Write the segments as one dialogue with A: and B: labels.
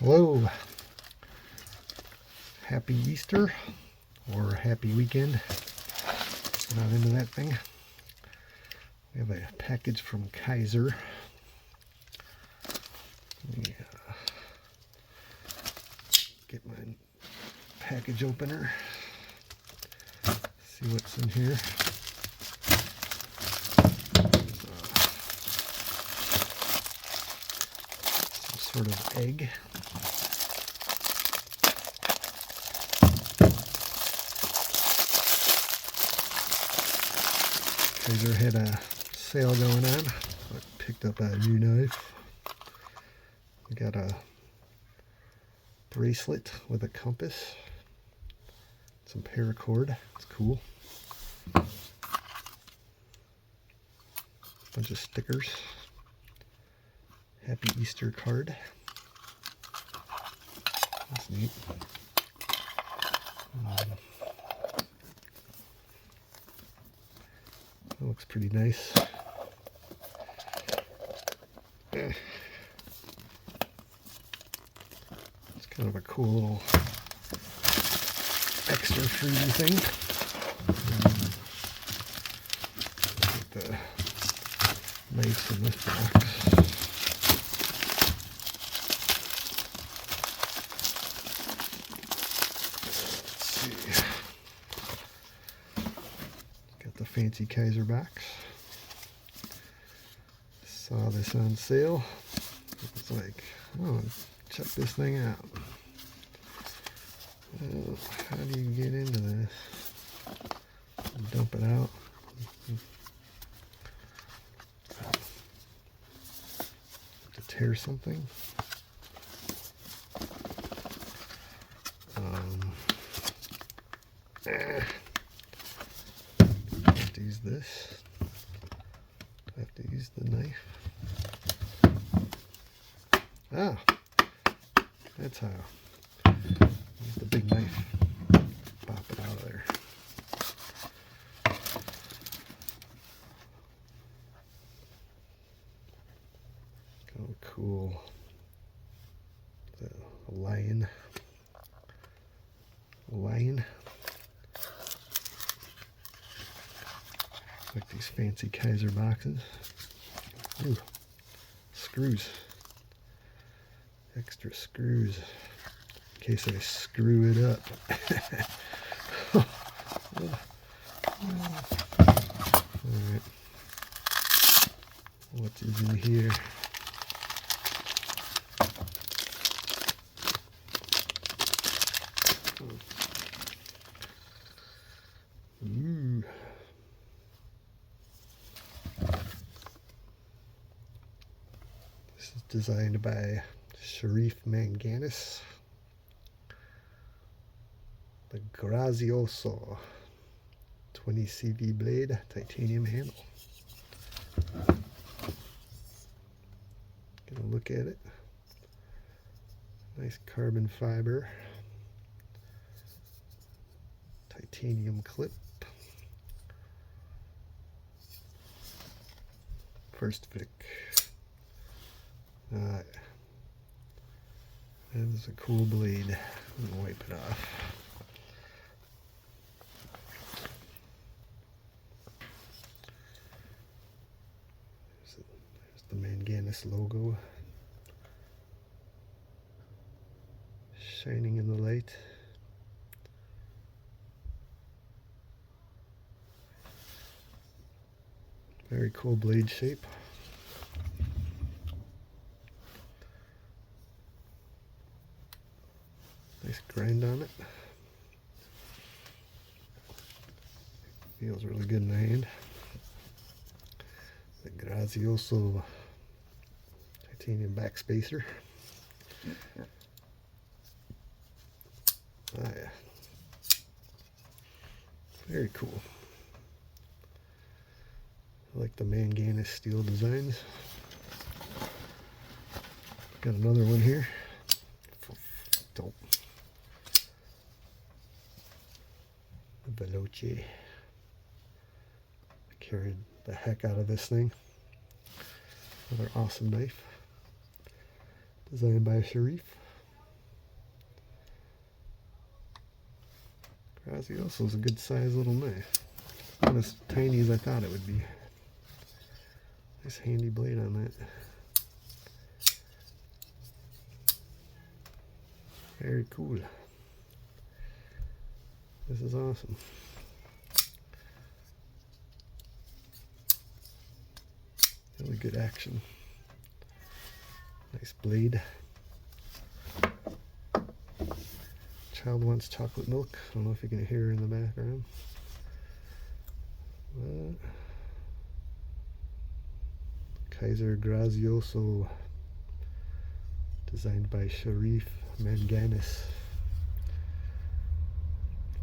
A: Hello, happy Easter or happy weekend. Not into that thing. We have a package from Kizer. Let me get my package opener. See what's in here. Some sort of egg. Kizer had a sale going on. I picked up a new knife. We got a bracelet with a compass. Some paracord. It's cool. Bunch of stickers. Happy Easter card. That's neat. That looks pretty nice. It's kind of a cool little extra freebie thing. Get the knives in this box. The fancy Kizer box. Saw this on sale. It was like, oh, check this thing out. Well, how do you get into this? Dump it out. To tear something. Use this. I have to use the knife. Ah, that's how. Use the big knife. Pop it out of there. Kind of cool. The lion. Like these fancy Kizer boxes. Ooh, screws. Extra screws. In case I screw it up. Alright. What is in here? Ooh. This is designed by Sherif Manganis. The Grazioso 20 CV blade, titanium handle. Get a look at it. Nice carbon fiber. Titanium clip. First flick. That is a cool blade. I'm gonna wipe it off. There's the Manganis logo. Shining in the light. Very cool blade shape. Nice grind on it. Feels really good in the hand. The Grazioso titanium backspacer. Ah, yeah. Very cool. I like the Manganis steel designs. Got another one here. Don't. Veloce. I carried the heck out of this thing. Another awesome knife. Designed by Sherif. Grazioso is a good sized little knife. Not as tiny as I thought it would be. Nice handy blade on that. Very cool. This is awesome. Really good action. Nice blade. Child wants chocolate milk. I don't know if you can hear her in the background. Kizer Grazioso, designed by Sherif.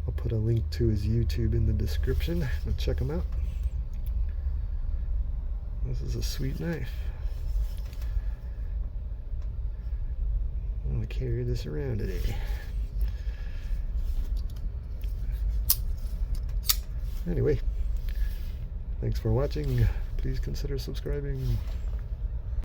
A: I'll put a link to his YouTube in the description. Check him out. This is a sweet knife. I'm going to carry this around today. Anyway, thanks for watching. Please consider subscribing.